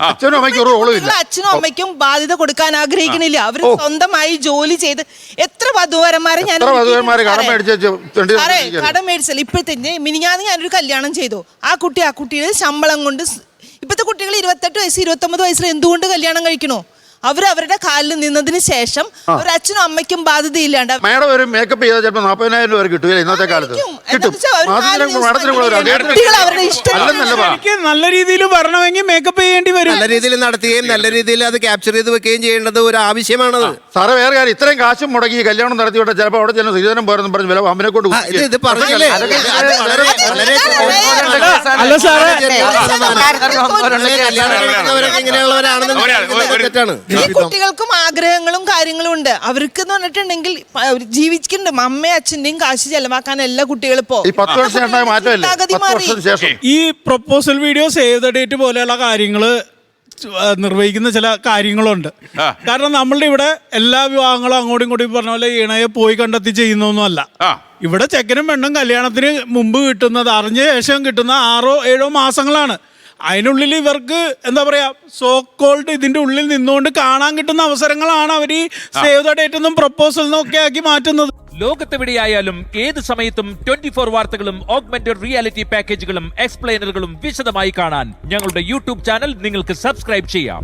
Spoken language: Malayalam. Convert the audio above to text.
അച്ഛനും അമ്മയ്ക്കും ഒരു റോളുമില്ല. അച്ഛനും അമ്മയ്ക്കും ബാധ്യത കൊടുക്കാൻ ആഗ്രഹിക്കുന്നില്ല. അവർ സ്വന്തമായി ജോലി ചെയ്ത് എത്ര വധുവരന്മാരെ ഞാൻ കടം മേടിച്ചല്ല. ഇപ്പോഴത്തെ മിനിഞ്ഞാന്ന് ഞാനൊരു കല്യാണം ചെയ്തു. ആ കുട്ടിയുടെ ശമ്പളം കൊണ്ട് ഇപ്പോഴത്തെ കുട്ടികൾ 28 വയസ്സ് 29 വയസ്സിൽ എന്തുകൊണ്ട് കല്യാണം കഴിക്കണോ? അവരവരുടെ കാലിൽ നിന്നതിന് ശേഷം ഒരു അച്ഛനും അമ്മയ്ക്കും ബാധ്യതയില്ലാണ്ട് മേഡം ഒരു മേക്കപ്പ് ചെയ്താൽ ചിലപ്പോൾ 40,000 രൂപ കിട്ടുക ഇന്നത്തെ കാലത്ത് കിട്ടും. എനിക്ക് നല്ല രീതിയിൽ വരണമെങ്കിൽ മേക്കപ്പ് ചെയ്യേണ്ടി വരും. നല്ല രീതിയിൽ നടത്തുകയും നല്ല രീതിയിൽ അത് ക്യാപ്ചർ ചെയ്ത് വെക്കുകയും ചെയ്യേണ്ടത് ഒരു ആവശ്യമാണത്. സാറേ വേറെ കാര്യം, ഇത്രയും കാശും മുടക്കി കല്യാണം നടത്തിയോട്ടെ ചിലപ്പോൾ അവിടെ ചെന്ന് ശ്രീധരൻ പോരെന്ന് പറഞ്ഞ് വില അമ്മനെ കൊണ്ട് ഇത് പറഞ്ഞില്ലേ. അല്ല സാറേ, തെറ്റാണ്. ഈ കുട്ടികൾക്കും ആഗ്രഹങ്ങളും കാര്യങ്ങളും ഉണ്ട്. അവർക്ക് എന്ന് പറഞ്ഞിട്ടുണ്ടെങ്കിൽ ജീവിക്കുന്നുണ്ട്. അമ്മയും അച്ഛന്റെയും കാശ് ചെലവാക്കാൻ എല്ലാ കുട്ടികളും ഇപ്പോ ഈ proposal video save the date പോലെയുള്ള കാര്യങ്ങള് നിർവഹിക്കുന്ന ചില കാര്യങ്ങളുണ്ട്. കാരണം നമ്മളുടെ ഇവിടെ എല്ലാ വിവാഹങ്ങളും അങ്ങോട്ടും ഇങ്ങോട്ടും പറഞ്ഞ പോലെ ഇണയെ പോയി കണ്ടെത്തി ചെയ്യുന്നൊന്നുമല്ല. ഇവിടെ ചെക്കനും പെണ്ണും കല്യാണത്തിന് മുമ്പ് കിട്ടുന്നത് അറിഞ്ഞ ശേഷം കിട്ടുന്ന 6-7 മാസങ്ങളാണ്. അതിനുള്ളിൽ ഇവർക്ക് എന്താ പറയാ, സോ കോൾഡ് ഇതിന്റെ ഉള്ളിൽ നിന്നുകൊണ്ട് കാണാൻ കിട്ടുന്ന അവസരങ്ങളാണ് അവർ ഈ സേവ് ദ ഡേറ്റ് എന്നും പ്രപ്പോസൽ എന്നും ഒക്കെ ആക്കി മാറ്റുന്നത്. ലോകത്തെവിടെയായാലും ഏത് സമയത്തും 24 വാർത്തകളും ഓഗ്മെന്റഡ് റിയാലിറ്റി പാക്കേജുകളും എക്സ്പ്ലെയിനറുകളും വിശദമായി കാണാൻ ഞങ്ങളുടെ യൂട്യൂബ് ചാനൽ നിങ്ങൾക്ക് സബ്സ്ക്രൈബ് ചെയ്യാം.